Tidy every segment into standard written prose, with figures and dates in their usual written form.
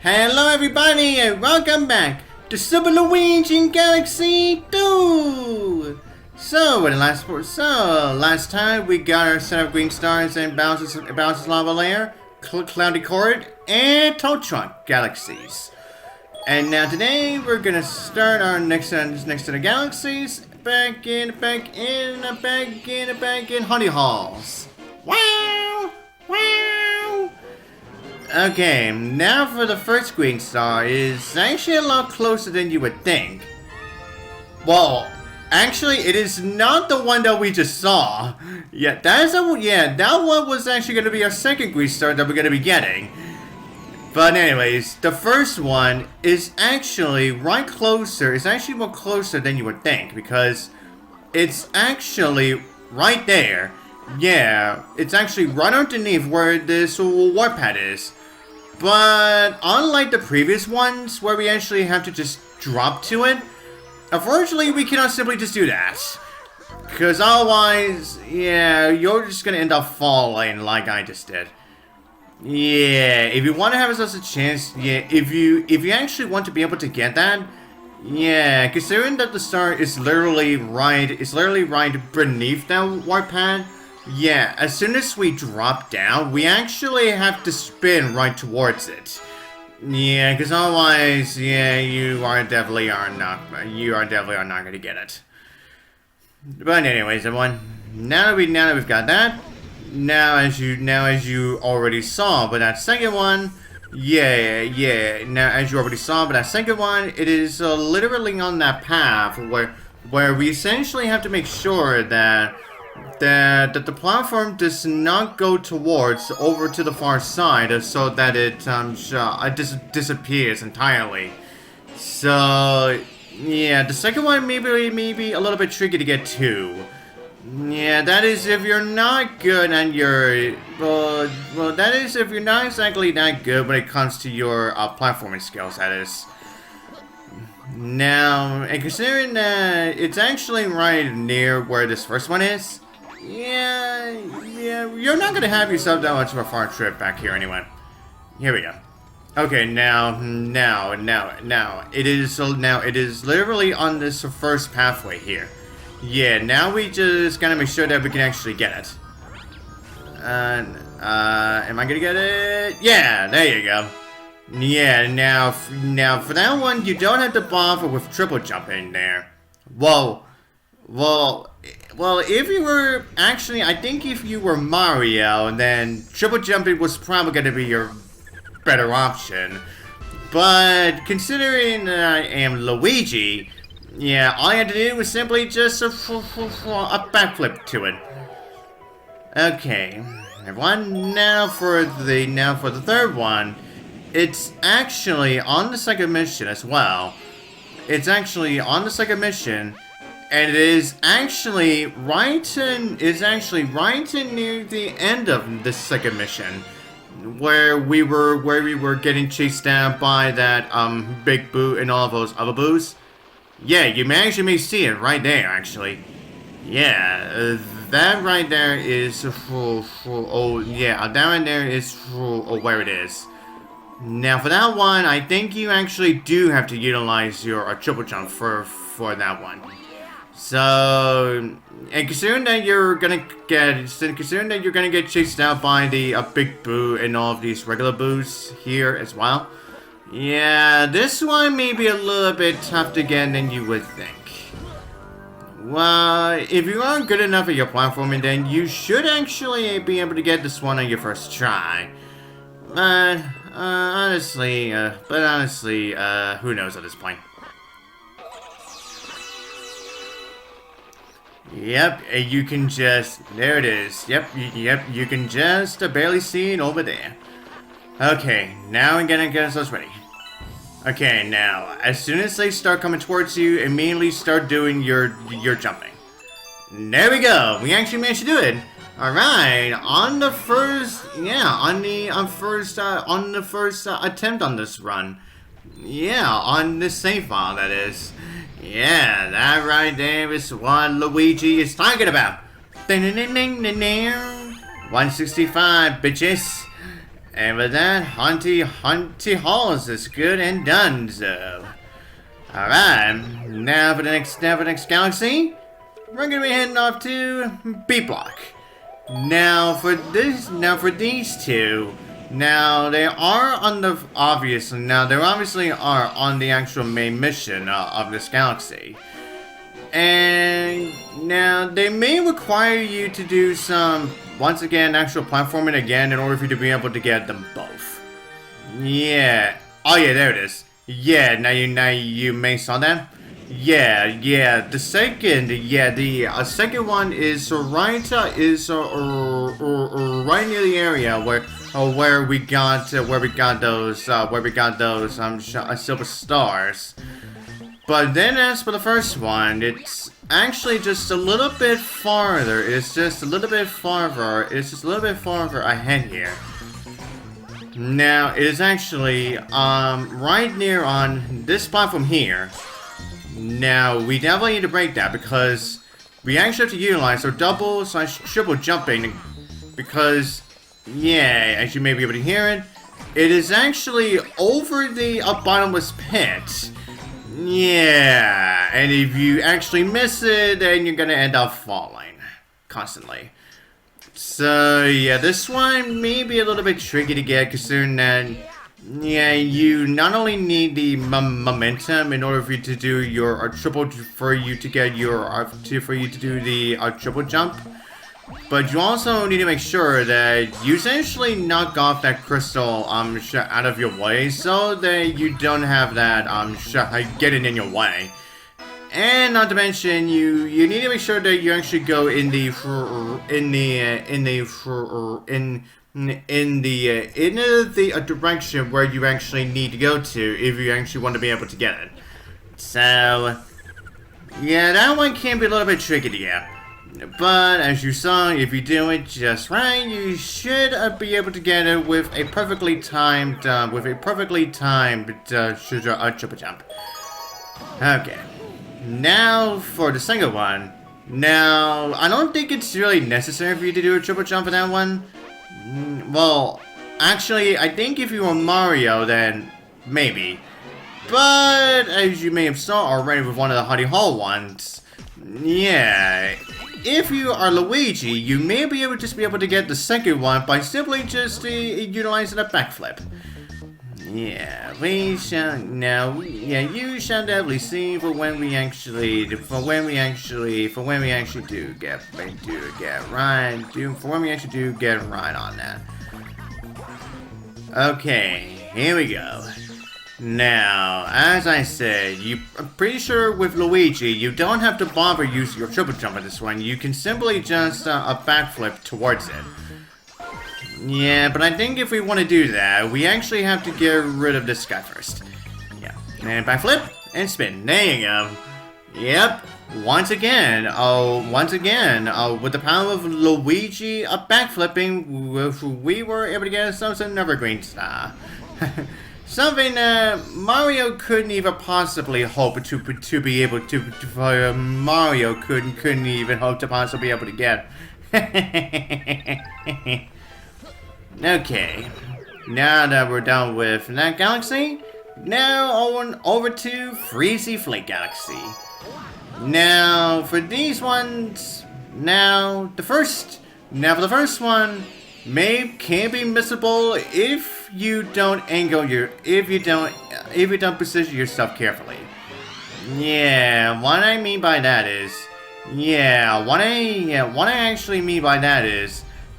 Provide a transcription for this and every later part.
Hello everybody and welcome back to Super Luigi Galaxy 2! Last time we got our set of green stars and bounces lava layer, cloudy court, and tow truck galaxies. And now today we're gonna start our next set of galaxies back in Haunty Halls. Wow! Wow! Okay, now for the first green star is actually a lot closer than you would think. Well, actually, it is not the one that we just saw. Yeah, that one was actually going to be our second green star that we're going to be getting. But anyways, the first one is actually right closer. It's actually more closer than you would think because it's actually right there. Yeah, it's actually right underneath where this warpad is. But unlike the previous ones, where we actually have to just drop to it, unfortunately we cannot simply just do that. Because otherwise, yeah, you're just gonna end up falling like I just did. Yeah, if you want to have yourself a chance, yeah, if you actually want to be able to get that, yeah, considering that the star is literally right beneath that warpad. Yeah, as soon as we drop down, we actually have to spin right towards it. Yeah, because otherwise, yeah, you are definitely not going to get it. But anyways, everyone, now that we've got that, now as you already saw, but that second one, now as you already saw, but that second one, it is literally on that path where we essentially have to make sure that the platform does not go towards over to the far side, so that it disappears entirely. So yeah, the second one may be a little bit tricky to get to. Yeah, that is if you're not good and that is if you're not exactly that good when it comes to your platforming skills. That is. Now, and considering that it's actually right near where this first one is. Yeah, you're not gonna have yourself that much of a far trip back here anyway. Here we go. Okay, now, it is literally on this first pathway here. Yeah, now we just gotta make sure that we can actually get it. Am I gonna get it? Yeah, there you go. Yeah, now for that one, you don't have to bother with triple jumping there. Well, if you were actually, I think if you were Mario, then triple jumping was probably going to be your better option. But considering that I am Luigi, yeah, all I had to do was simply just a backflip to it. Okay, everyone. Now for the third one, it's actually on the second mission as well. It's actually on the second mission. And it is actually right near the end of the second mission, where we were getting chased down by that big boo and all of those other boos. Yeah, you may see it right there actually. Yeah, that right there is where it is. Now for that one, I think you actually do have to utilize your triple jump for that one. So, and considering that you're gonna get chased out by the big boo and all of these regular boos here as well, yeah, this one may be a little bit tough to get than you would think. Well, if you aren't good enough at your platforming, then you should actually be able to get this one on your first try. Honestly, who knows at this point. Yep, and you can just, there it is. Yep, you can just barely see it over there. Okay, now I'm gonna get ourselves ready. Okay, now, as soon as they start coming towards you, immediately start doing your jumping. There we go, we actually managed to do it. Alright, on the first attempt on this run. Yeah, on this save file, that is. Yeah, that right there is what Luigi is talking about. 165, bitches. And with that, Haunty Halls is good and done, so. Alright, now for the next galaxy, we're gonna be heading off to B Block. Now for these two, now they obviously are on the actual main mission of this galaxy. And now they may require you to do some, once again, actual platforming again in order for you to be able to get them both. Yeah. Oh yeah, there it is. Yeah, now you may saw that. Yeah. The second one is right near the area where we got those silver stars. But then as for the first one, it's actually just a little bit farther. It's just a little bit farther ahead here. Now, it is actually right near on this platform here. Now, we definitely need to break that because we actually have to utilize our double/triple jumping because, yeah, as you may be able to hear it, it is actually over the bottomless pit. Yeah, and if you actually miss it, then you're gonna end up falling constantly. So yeah, this one may be a little bit tricky to get, considering that yeah, you not only need the momentum in order for you to do your triple for you to do the triple jump. But you also need to make sure that you essentially knock off that crystal out of your way so that you don't have that getting in your way. And not to mention you need to make sure that you actually go in the direction where you actually need to go to if you actually want to be able to get it. So yeah, that one can be a little bit tricky to get. But as you saw, if you do it just right, you should be able to get it with a perfectly timed triple jump. Okay, now for the second one. Now, I don't think it's really necessary for you to do a triple jump for that one. Well, actually, I think if you were Mario, then maybe. But as you may have saw already with one of the Haunty Hall ones, yeah. If you are Luigi, you may be able to get the second one by simply just utilizing a backflip. Yeah, you shall definitely see for when we actually do get right on that. Okay, here we go. Now, as I said, I'm pretty sure with Luigi, you don't have to bother using your triple jump on this one. You can simply just a backflip towards it. Yeah, but I think if we want to do that, we actually have to get rid of this guy first. Yeah, and backflip and spin. There you go. Yep. Once again, with the power of Luigi backflipping, we were able to get ourselves another green star. Something Mario couldn't even possibly hope to be able to. Mario couldn't even hope to possibly be able to get. Okay, now that we're done with that galaxy, now over to Freezy Flake Galaxy. Now for these ones, for the first one. Can be missable if you don't position yourself carefully. Yeah, what I mean by that is,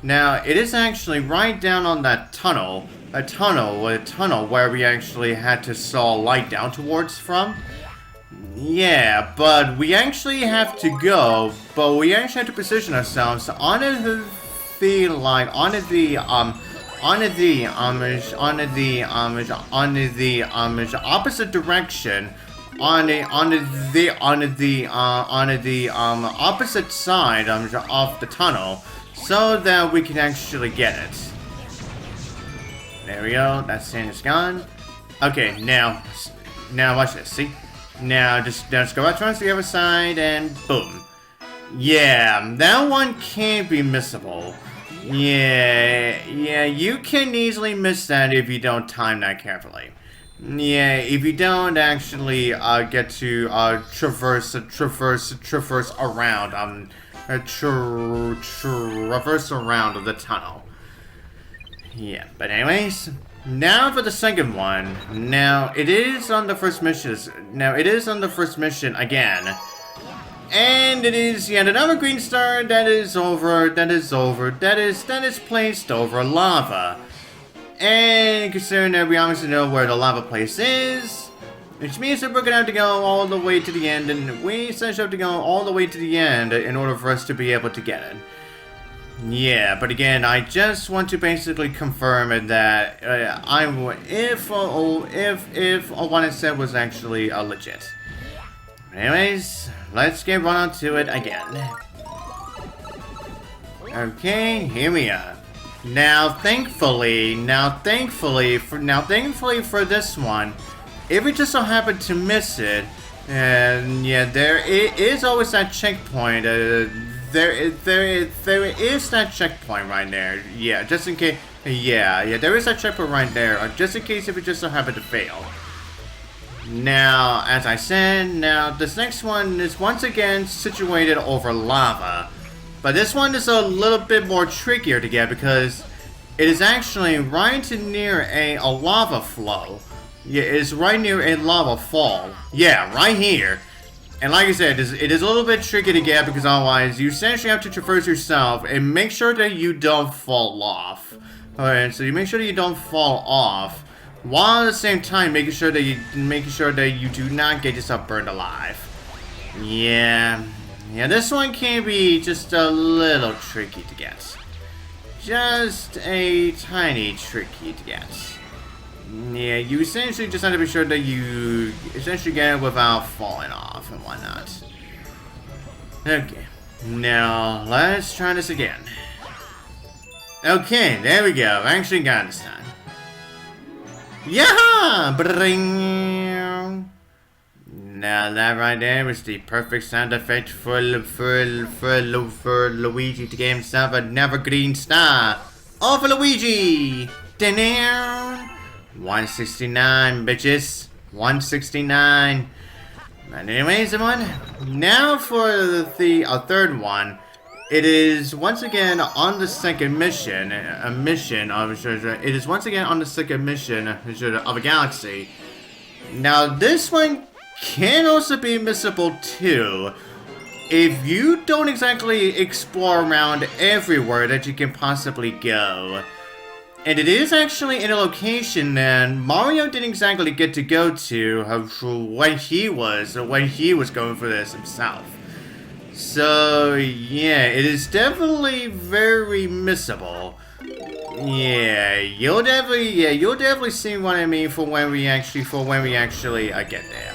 now it is actually right down on that tunnel, a tunnel where we actually had to saw light down towards from. Yeah, but we actually have to position ourselves on the opposite direction, opposite side of the tunnel, so that we can actually get it. There we go. That sand is gone. Okay, now watch this. See? Now just go right towards the other side and boom. Yeah, that one can't be missable. Yeah, you can easily miss that if you don't time that carefully. Yeah, if you don't actually get to traverse around traverse around the tunnel. Yeah, but anyways, now for the second one. Now it is on the first mission. Again. And it is yet another green star that is placed over lava. And considering that we obviously know where the lava place is, which means that we're gonna have to go all the way to the end, and we essentially have to go all the way to the end in order for us to be able to get it. Yeah, but again, I just want to basically confirm that if what I said was actually legit. Anyways, let's get right on to it again. Okay, here we are. Now, thankfully for this one, if we just so happen to miss it, and yeah, there is always that checkpoint. There is that checkpoint right there. Yeah, just in case. Yeah, there is that checkpoint right there, just in case if we just so happen to fail. Now, as I said, this next one is once again situated over lava. But this one is a little bit more trickier to get because it is actually right near a lava flow. Yeah, it is right near a lava fall. Yeah, right here. And like I said, it is a little bit tricky to get because otherwise you essentially have to traverse yourself and make sure that you don't fall off. Alright, so you make sure that you don't fall off, while at the same time making sure that you do not get yourself burned alive. Yeah, this one can be just a little tricky to get. Just a tiny tricky to get. Yeah, you essentially just have to be sure that you essentially get it without falling off and whatnot. Okay, now let's try this again. Okay, there we go. I actually got this time. Yeah! Bring. Now that right there is the perfect sound effect for Luigi to give himself another green star. Oh, for Luigi! 169, bitches. 169. And anyways, everyone, now for the third one. It is once again on the second mission, it is once again on the second mission of a galaxy. Now this one can also be missable too, if you don't exactly explore around everywhere that you can possibly go. And it is actually in a location that Mario didn't exactly get to go to when he was going for this himself. So yeah, it is definitely very missable. Yeah, you'll definitely see what I mean for when we actually get there.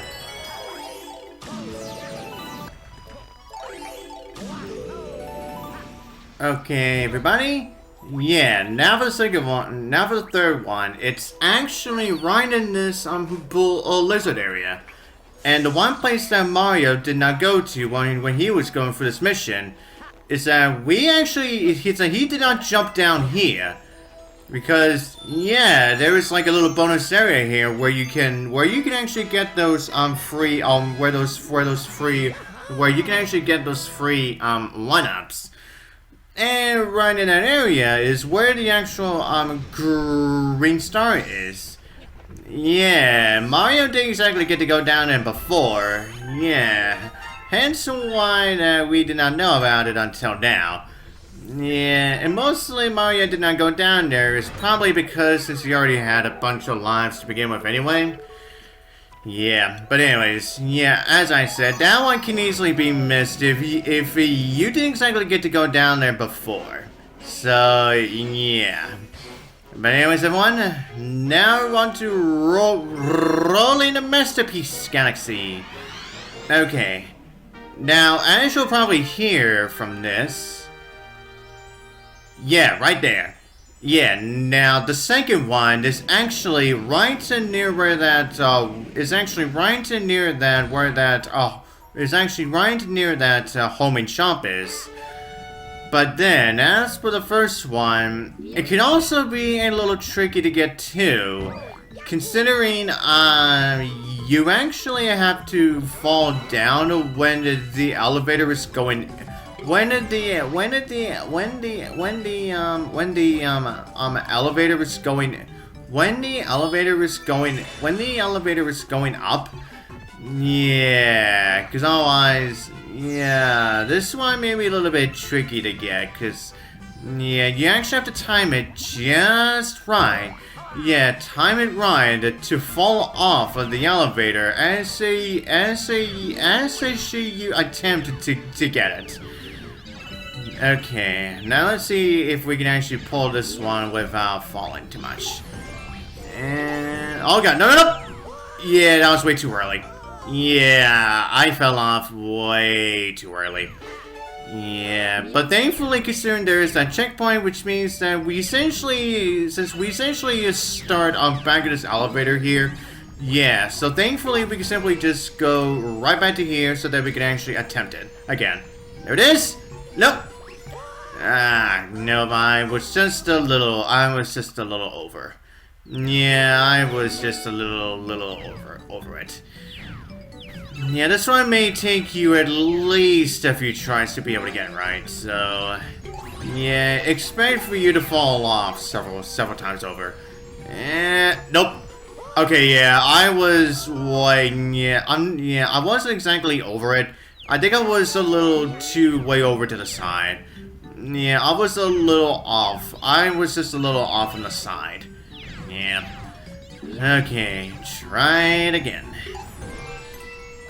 Okay, everybody. Yeah, now for the second one. Now for the third one. It's actually right in this lizard area. And the one place that Mario did not go to when he was going for this mission is that he did not jump down here. Because yeah, there is like a little bonus area here where you can actually get those free 1-ups. And right in that area is where the actual green star is. Yeah, Mario didn't exactly get to go down there before. Yeah, hence why we did not know about it until now. Yeah, and mostly Mario did not go down there is probably because since he already had a bunch of lives to begin with anyway. Yeah, but anyways, yeah, as I said, that one can easily be missed if you didn't exactly get to go down there before. So, yeah. But anyways, everyone, now we're on to rolling the Masterpiece Galaxy. Okay. Now, as you'll probably hear from this... Yeah, right there. Yeah, now the second one is actually right near where that homing shop is. But then, as for the first one, it can also be a little tricky to get to, considering you actually have to fall down when the elevator is going. When the elevator is going up. Yeah, because otherwise, yeah, this one may be a little bit tricky to get, because, yeah, you actually have to time it just right. Yeah, time it right to fall off of the elevator as you attempt to get it. Okay, now let's see if we can actually pull this one without falling too much. And oh god, no! Yeah, that was way too early. Yeah, I fell off way too early. Yeah, but thankfully, considering there is that checkpoint, which means that we essentially, start back at this elevator here. Yeah, so thankfully we can simply just go right back to here so that we can actually attempt it again. There it is. Nope. Ah, no, I was just a little over. Yeah, I was just a little over it. Yeah, this one may take you at least a few tries to be able to get it right, so yeah, expect for you to fall off several times over. Nope. Okay, yeah, I was I wasn't exactly over it. I think I was a little too way over to the side. Yeah, I was a little off. I was just a little off on the side. Yeah. Okay, try it again.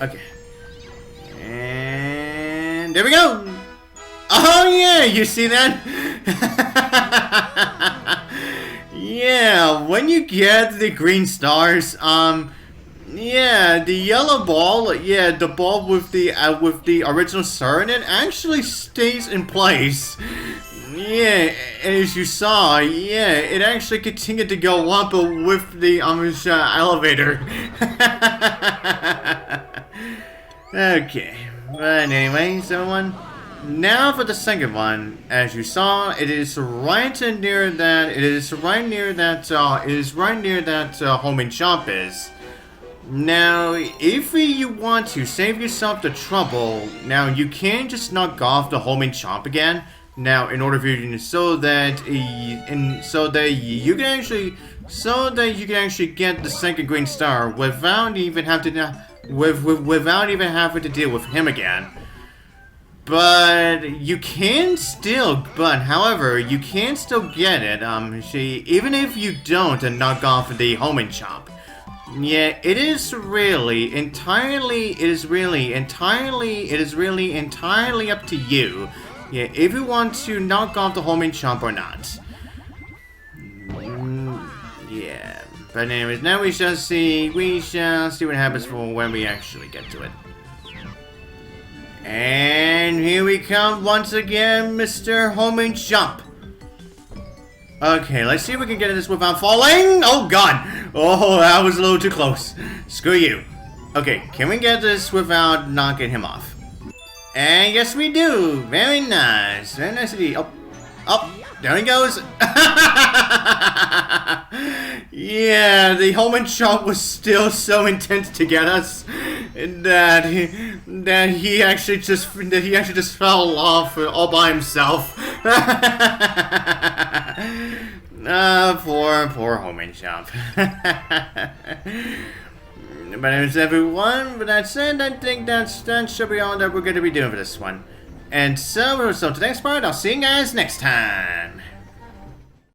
Okay. And there we go! Oh yeah, you see that? Yeah, when you get the green stars, yeah, the yellow ball, yeah, the ball with the original star in it actually stays in place. Yeah, as you saw, yeah, it actually continued to go up with the elevator. Okay, but anyways, everyone. Now for the second one. As you saw, it is right near that. It is right near that homing shop is. Now, if you want to save yourself the trouble, now you can just knock off the homing shop again. Now, in order for you so that you can actually get the second green star without even having to deal with him again. But you can still, however, you can still get it. Even if you don't knock off the homing shop. Yeah, it is really entirely up to you. Yeah, if you want to knock off the homing chomp or not. Yeah, but anyways, now we shall see what happens for when we actually get to it. And here we come once again, Mr. Homing Chomp. Okay, let's see if we can get this without falling. Oh god! Oh, that was a little too close. Screw you. Okay, can we get this without knocking him off? And yes, we do. Very nice. Very nice indeed. Oh, there he goes. Yeah, the homing shot was still so intense to get us that he actually just fell off all by himself. Poor homing shop. But anyways, everyone, with that said, I think that should be all that we're going to be doing for this one. And so, till the next part, I'll see you guys next time.